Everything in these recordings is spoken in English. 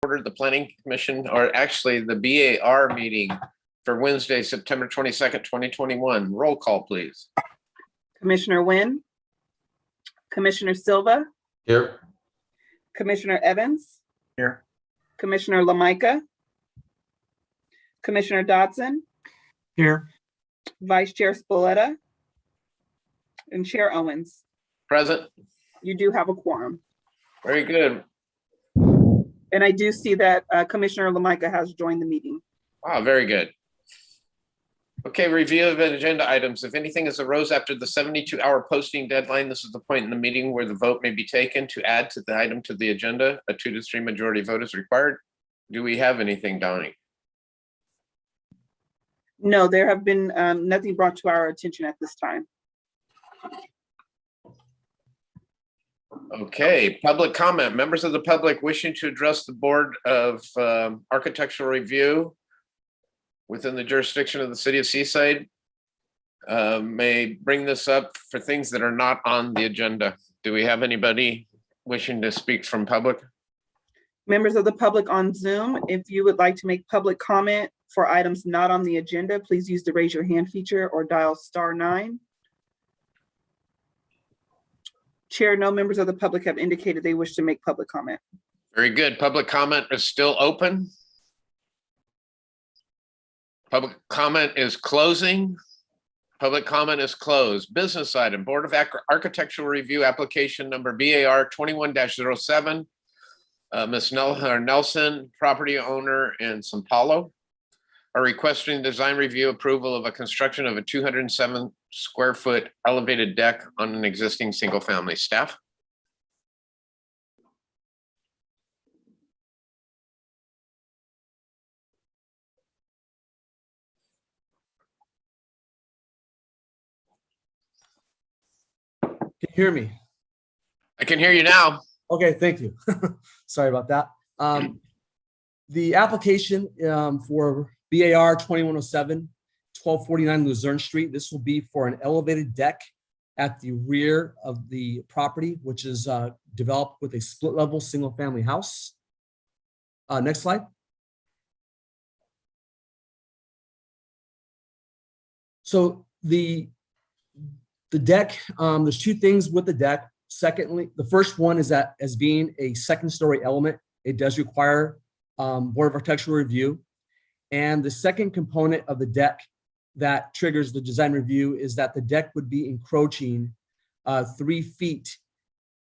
order the Planning Commission, or actually the BAR meeting for Wednesday, September 22nd, 2021. Roll call, please. Commissioner Wynn, Commissioner Silva, Here. Commissioner Evans, Here. Commissioner LaMica, Commissioner Dodson, Here. Vice Chair Spalletta, and Chair Owens. Present. You do have a quorum. Very good. And I do see that Commissioner LaMica has joined the meeting. Wow, very good. Okay, review of agenda items. If anything has arose after the 72-hour posting deadline, this is the point in the meeting where the vote may be taken to add to the item to the agenda. A 2 to 3 majority vote is required. Do we have anything, Donnie? No, there have been nothing brought to our attention at this time. Okay, public comment. Members of the public wishing to address the Board of Architectural Review within the jurisdiction of the City of Seaside may bring this up for things that are not on the agenda. Do we have anybody wishing to speak from public? Members of the public on Zoom, if you would like to make public comment for items not on the agenda, please use the raise your hand feature or dial *9. Chair, no members of the public have indicated they wish to make public comment. Very good. Public comment is still open. Public comment is closing. Public comment is closed. Business item, Board of Architectural Review application number BAR 21-07. Ms. Nelson, property owner in Sao Paulo, are requesting design review approval of a construction of a 207 square foot elevated deck on an existing single family. Staff? Can you hear me? I can hear you now. Okay, thank you. Sorry about that. The application for BAR 2107, 1249 Luzerne Street, this will be for an elevated deck at the rear of the property, which is developed with a split level single family house. Next slide. So the deck, there's two things with the deck. Secondly, the first one is that as being a second story element, it does require Board of Architectural Review. And the second component of the deck that triggers the design review is that the deck would be encroaching 3 feet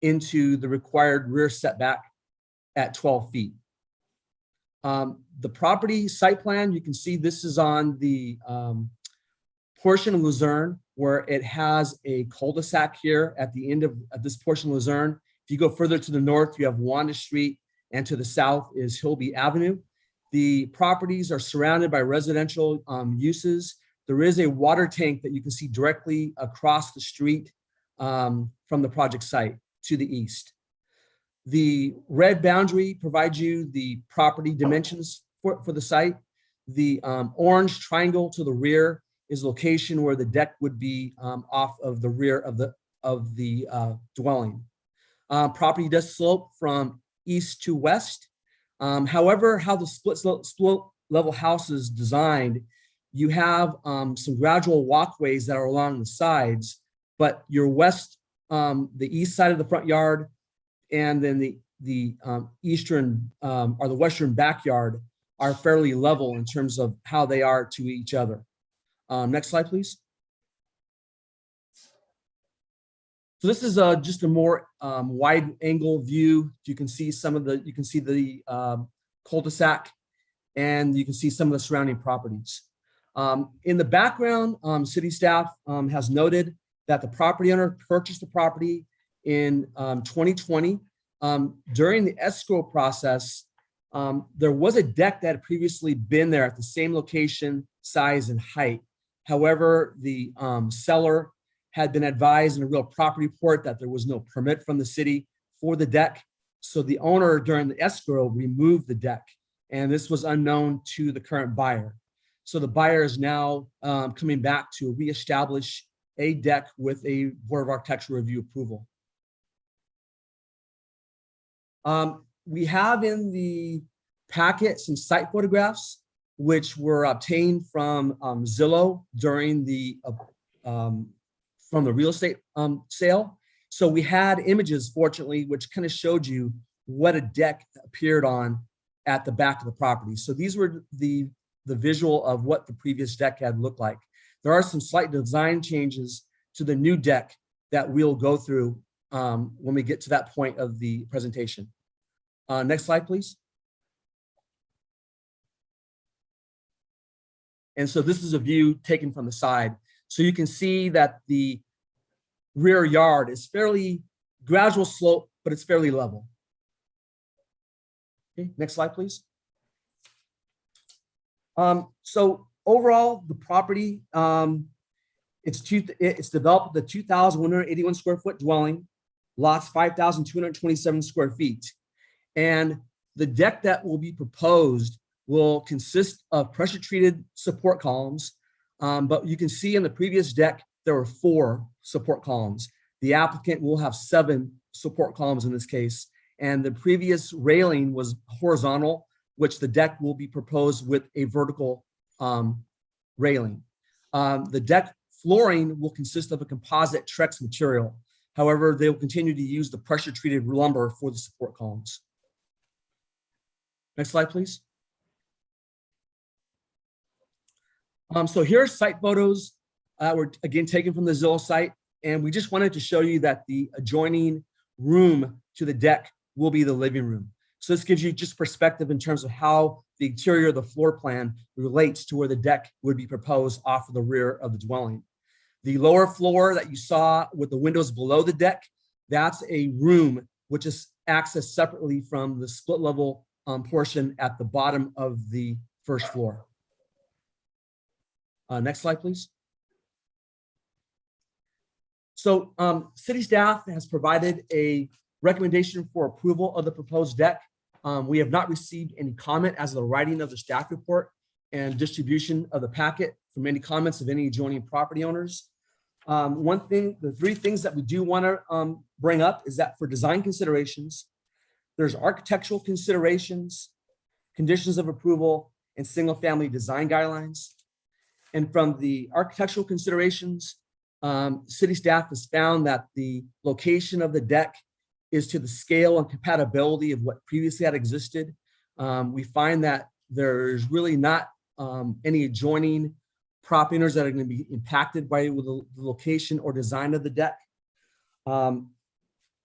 into the required rear setback at 12 feet. The property site plan, you can see this is on the portion of Luzerne where it has a cul-de-sac here at the end of this portion of Luzerne. If you go further to the north, you have Wanda Street, and to the south is Hilby Avenue. The properties are surrounded by residential uses. There is a water tank that you can see directly across the street from the project site to the east. The red boundary provides you the property dimensions for the site. The orange triangle to the rear is location where the deck would be off of the rear of the dwelling. Property does slope from east to west. However, how the split level house is designed, you have some gradual walkways that are along the sides, but your west, the east side of the front yard, and then the eastern or the western backyard are fairly level in terms of how they are to each other. Next slide, please. So this is just a more wide angle view. You can see the cul-de-sac, and you can see some of the surrounding properties. In the background, city staff has noted that the property owner purchased the property in 2020. During the escrow process, there was a deck that had previously been there at the same location, size, and height. However, the seller had been advised in a real property report that there was no permit from the city for the deck. So the owner during the escrow removed the deck, and this was unknown to the current buyer. So the buyer is now coming back to reestablish a deck with a Board of Architectural Review approval. We have in the packet some site photographs, which were obtained from Zillow during the from the real estate sale. So we had images, fortunately, which kind of showed you what a deck appeared on at the back of the property. So these were the visual of what the previous deck had looked like. There are some slight design changes to the new deck that we'll go through when we get to that point of the presentation. Next slide, please. And so this is a view taken from the side. So you can see that the rear yard is fairly gradual slope, but it's fairly level. Okay, next slide, please. So overall, the property, it's developed the 2,181 square foot dwelling, lots 5,227 square feet. And the deck that will be proposed will consist of pressure treated support columns. But you can see in the previous deck, there were 4 support columns. The applicant will have 7 support columns in this case. And the previous railing was horizontal, which the deck will be proposed with a vertical railing. The deck flooring will consist of a composite Trex material. However, they will continue to use the pressure treated lumber for the support columns. Next slide, please. So here are site photos were again taken from the Zillow site, and we just wanted to show you that the adjoining room to the deck will be the living room. So this gives you just perspective in terms of how the interior of the floor plan relates to where the deck would be proposed off of the rear of the dwelling. The lower floor that you saw with the windows below the deck, that's a room which is accessed separately from the split level portion at the bottom of the first floor. Next slide, please. So city staff has provided a recommendation for approval of the proposed deck. We have not received any comment as of the writing of the staff report and distribution of the packet from any comments of any adjoining property owners. The 3 things that we do want to bring up is that for design considerations, there's architectural considerations, conditions of approval, and single family design guidelines. And from the architectural considerations, city staff has found that the location of the deck is to the scale and compatibility of what previously had existed. We find that there's really not any adjoining property owners that are going to be impacted by the location or design of the deck. On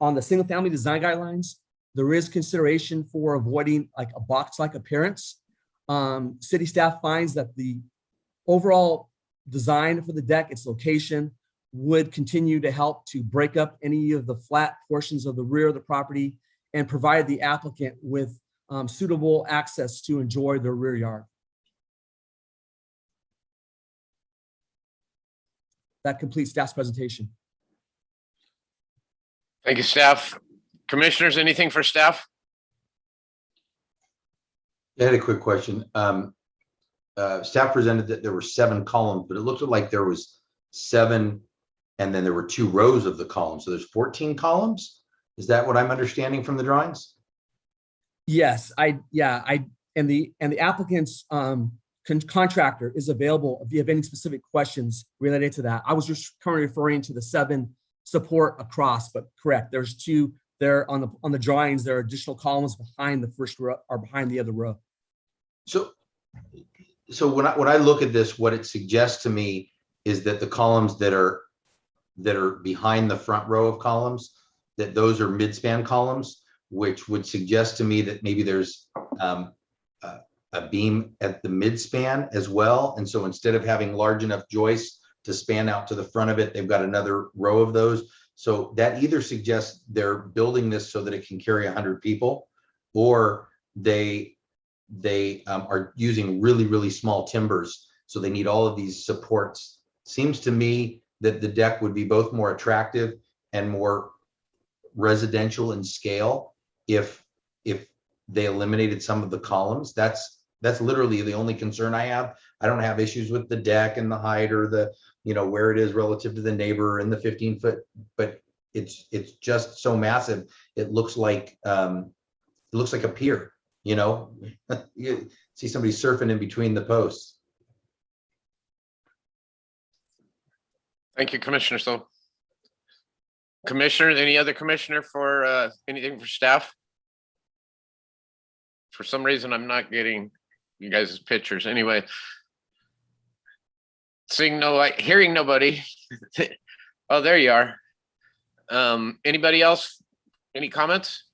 the single family design guidelines, there is consideration for avoiding like a box-like appearance. City staff finds that the overall design for the deck, its location, would continue to help to break up any of the flat portions of the rear of the property and provide the applicant with suitable access to enjoy their rear yard. That completes staff's presentation. Thank you, staff. Commissioners, anything for staff? I had a quick question. Staff presented that there were 7 columns, but it looked like there was 7, and then there were 2 rows of the columns. So there's 14 columns. Is that what I'm understanding from the drawings? Yes, and the applicant's contractor is available if you have any specific questions related to that. I was just currently referring to the 7 support across, but correct. There's 2 there on the drawings. There are additional columns behind the first row or behind the other row. So when I look at this, what it suggests to me is that the columns that are behind the front row of columns, that those are mid-span columns, which would suggest to me that maybe there's a beam at the mid-span as well. And so instead of having large enough joists to span out to the front of it, they've got another row of those. So that either suggests they're building this so that it can carry 100 people, or they are using really, really small timbers. So they need all of these supports. Seems to me that the deck would be both more attractive and more residential in scale if they eliminated some of the columns. That's literally the only concern I have. I don't have issues with the deck and the height or the, where it is relative to the neighbor and the 15-foot, but it's just so massive. It looks like a pier, you know, you see somebody surfing in between the posts. Thank you, Commissioner. So, Commissioner, any other commissioner for anything for staff? For some reason, I'm not getting you guys' pictures. Anyway, hearing nobody. Oh, there you are. Anybody else? Any comments?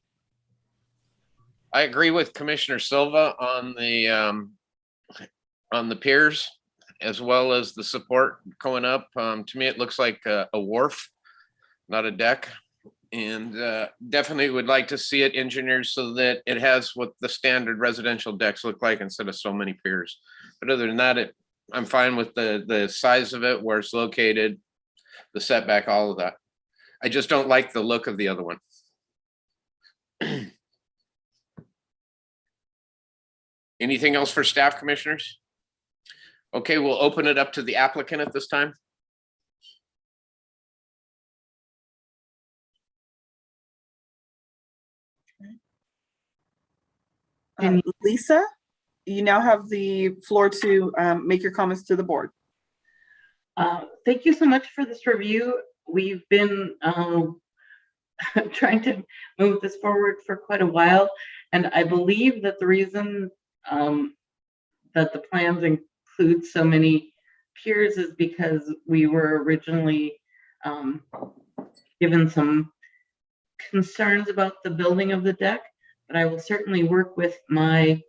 I agree with Commissioner Silva on the piers, as well as the support going up. To me, it looks like a wharf, not a deck. And definitely would like to see it engineered so that it has what the standard residential decks look like instead of so many piers. But other than that, I'm fine with the size of it, where it's located, the setback, all of that. I just don't like the look of the other one. Anything else for staff, commissioners? Okay, we'll open it up to the applicant at this time. Lisa, you now have the floor to make your comments to the board. Thank you so much for this review. We've been trying to move this forward for quite a while, and I believe that the reason that the plans include so many piers is because we were originally given some concerns about the building of the deck, but I will certainly work with my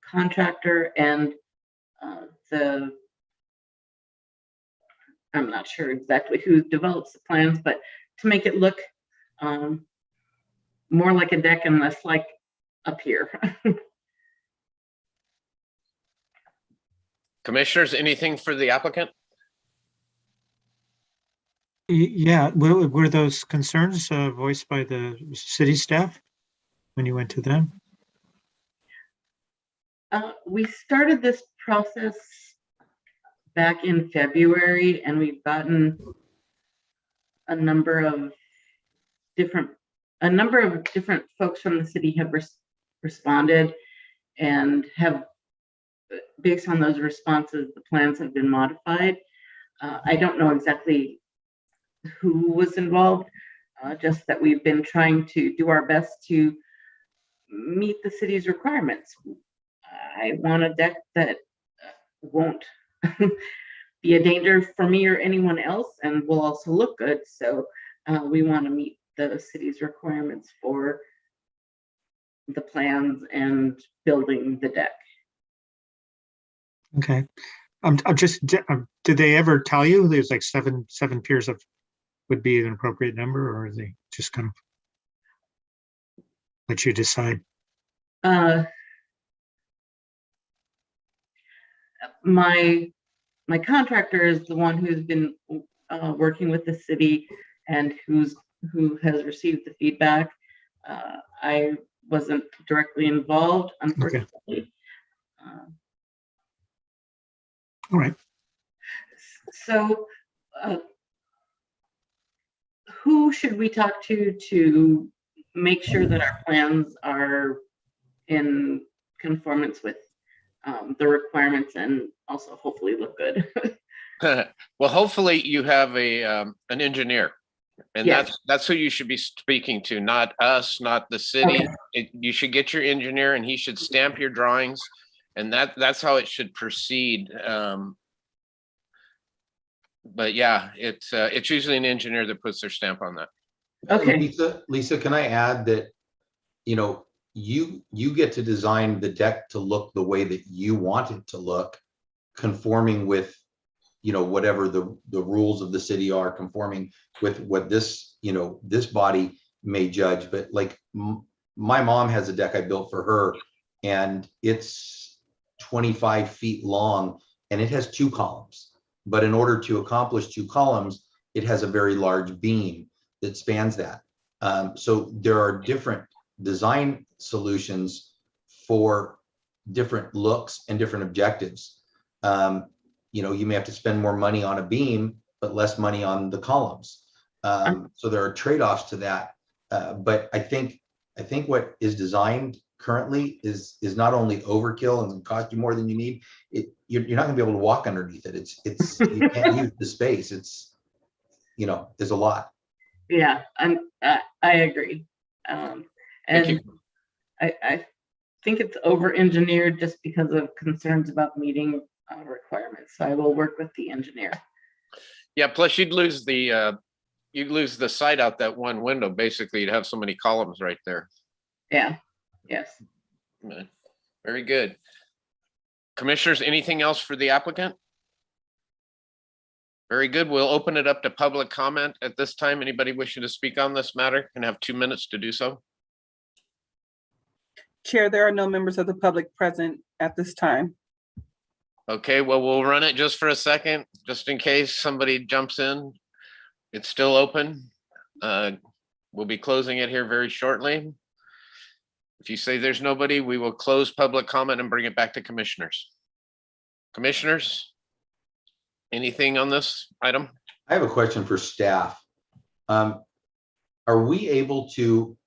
contractor and I'm not sure exactly who develops the plans, but to make it look more like a deck and less like a pier. Commissioners, anything for the applicant? Yeah, were those concerns voiced by the city staff when you went to them? We started this process back in February, and we've gotten a number of different folks from the city have responded, and have, based on those responses, the plans have been modified. I don't know exactly who was involved, just that we've been trying to do our best to meet the city's requirements. I want a deck that won't be a danger for me or anyone else, and will also look good. So we want to meet the city's requirements for the plans and building the deck. Okay. Did they ever tell you there's like seven piers would be an appropriate number, or are they just kind of let you decide? My contractor is the one who's been working with the city and who has received the feedback. I wasn't directly involved, unfortunately. Okay. All right. So who should we talk to make sure that our plans are in conformance with the requirements and also hopefully look good? Well, hopefully you have an engineer, and yes. that's who you should be speaking to, not us, not the city. Okay. You should get your engineer, and he should stamp your drawings, and that's how it should proceed. But yeah, it's usually an engineer that puts their stamp on that. Okay. Lisa, can I add that, you get to design the deck to look the way that you want it to look, conforming with, whatever the rules of the city are, conforming with what this, this body may judge. But like my mom has a deck I built for her, and it's 25 feet long, and it has 2 columns. But in order to accomplish 2 columns, it has a very large beam that spans that. So there are different design solutions for different looks and different objectives. You may have to spend more money on a beam, but less money on the columns. So there are trade-offs to that. But I think what is designed currently is not only overkill and cost you more than you need, you're not gonna be able to walk underneath it. It's you can't use the space. It's, there's a lot. Yeah, I agree. Thank you. And I think it's over-engineered just because of concerns about meeting requirements. So I will work with the engineer. Yeah, plus you'd lose the sight out that one window. Basically, you'd have so many columns right there. Yeah, yes. Very good. Commissioners, anything else for the applicant? Very good. We'll open it up to public comment at this time. Anybody wishing to speak on this matter can have 2 minutes to do so. Chair, there are no members of the public present at this time. Okay, well, we'll run it just for a second, just in case somebody jumps in. It's still open. We'll be closing it here very shortly. If you say there's nobody, we will close public comment and bring it back to commissioners. Commissioners, anything on this item? I have a question for staff. Are we able to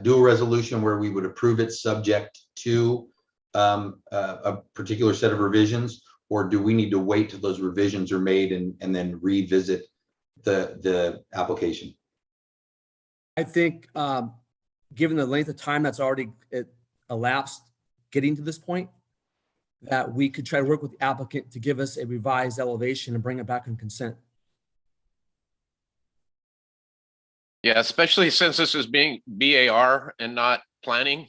do a resolution where we would approve it subject to a particular set of revisions, or do we need to wait till those revisions are made and then revisit the application? I think, given the length of time that's already elapsed getting to this point, that we could try to work with the applicant to give us a revised elevation and bring it back on consent. Yeah, especially since this is being BAR and not planning.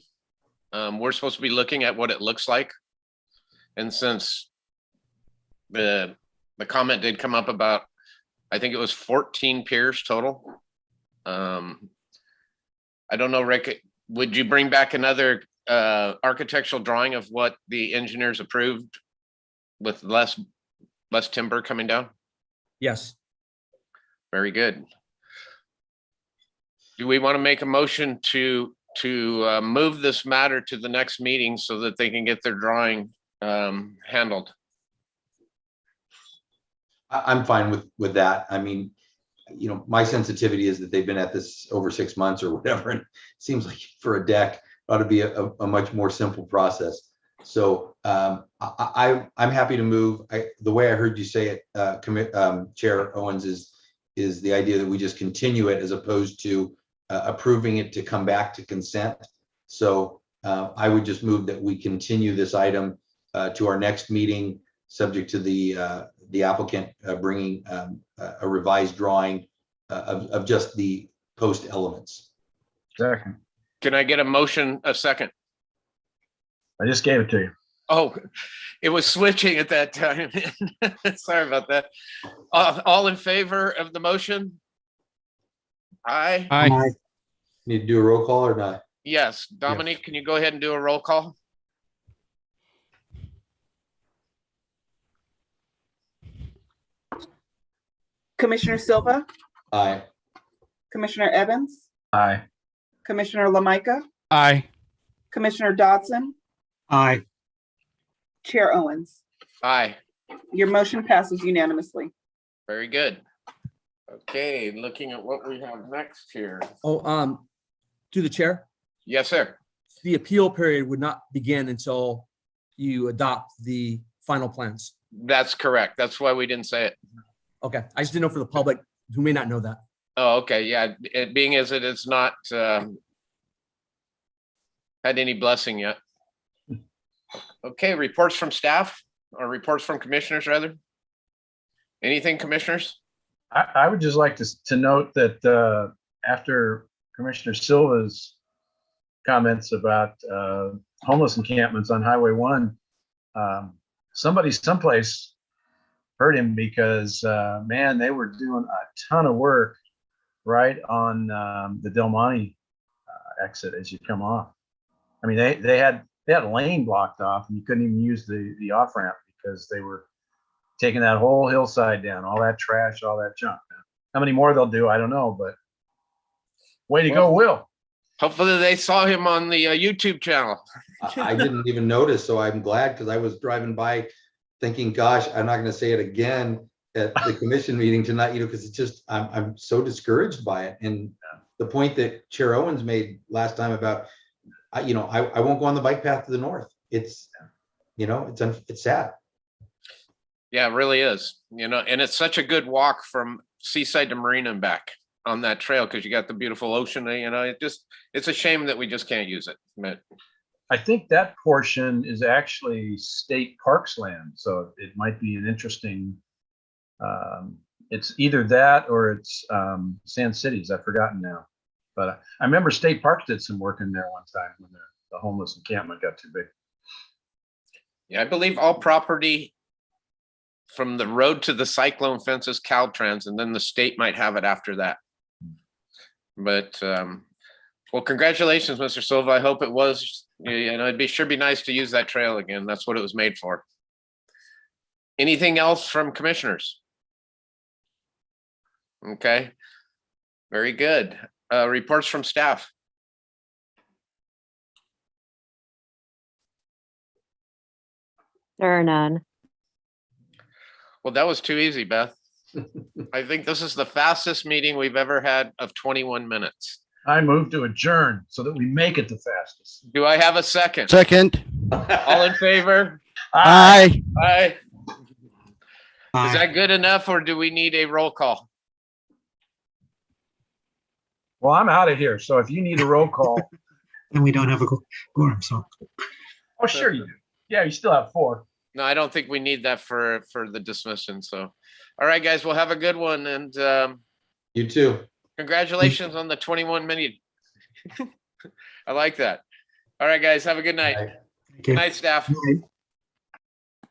We're supposed to be looking at what it looks like. And since the comment did come up about, I think it was 14 piers total. I don't know, Rick, would you bring back another architectural drawing of what the engineers approved with less timber coming down? Yes. Very good. Do we want to make a motion to move this matter to the next meeting so that they can get their drawing handled? I'm fine with that. I mean, my sensitivity is that they've been at this over 6 months or whatever, and it seems like for a deck it ought to be a much more simple process. So I'm happy to move. The way I heard you say it, Chair Owens, is the idea that we just continue it as opposed to approving it to come back to consent. So I would just move that we continue this item to our next meeting, subject to the applicant bringing a revised drawing of just the post elements. Second. Can I get a motion, a second? I just gave it to you. Oh, it was switching at that time. Sorry about that. All in favor of the motion? Aye. Aye. Need to do a roll call or not? Yes. Dominique, can you go ahead and do a roll call? Commissioner Silva, Aye. Commissioner Evans, Aye. Commissioner Lamica, Aye. Commissioner Dodson, Aye. Chair Owens. Aye. Your motion passes unanimously. Very good. Okay, looking at what we have next here. Oh, to the chair, Yes, sir. the appeal period would not begin until you adopt the final plans. That's correct. That's why we didn't say it. Okay, I just didn't know for the public who may not know that. Oh, okay. Yeah, it being as it is not had any blessing yet. Okay, reports from staff or reports from commissioners rather. Anything, commissioners? I would just like to note that after Commissioner Silva's comments about homeless encampments on Highway 1, somebody someplace heard him because, man, they were doing a ton of work right on the Del Monte exit as you come off. I mean, they had a lane blocked off and you couldn't even use the off ramp because they were taking that whole hillside down, all that trash, all that junk. How many more they'll do, I don't know, but way to go, Will. Hopefully they saw him on the YouTube channel. I didn't even notice, so I'm glad because I was driving by thinking, gosh, I'm not going to say it again at the commission meeting tonight, because it's just, I'm so discouraged by it. And the point that Chair Owens made last time about I won't go on the bike path to the north. It's, it's sad. Yeah, it really is, and it's such a good walk from Seaside to Marina and back on that trail because you got the beautiful ocean, it's a shame that we just can't use it. But I think that portion is actually state parks land, so it might be an interesting, it's either that or it's Sand Cities. I've forgotten now. But I remember state parks did some work in there one time when the homeless encampment got too big. yeah, I believe all property from the road to the cyclone fence is Caltrans, and then the state might have it after that. But well, congratulations, Mr. Silva. I hope it was, it'd be nice to use that trail again. That's what it was made for. Anything else from commissioners? Okay, very good. Reports from staff. There are none. Well, that was too easy, Beth. I think this is the fastest meeting we've ever had of 21 minutes. I move to adjourn so that we make it the fastest. Do I have a second? Second. All in favor? Aye. Aye. Is Aye. that good enough, or do we need a roll call? Well, I'm out of here, so if you need a roll call, And we don't have a quorum, so. oh, sure you do. Yeah, you still have 4. No, I don't think we need that for the dismission. So, all right, guys, we'll have a good one, and You too. congratulations on the 21 minute. I like that. All right, guys, have a good night. Aye. Thank Good you. night, staff. Good night.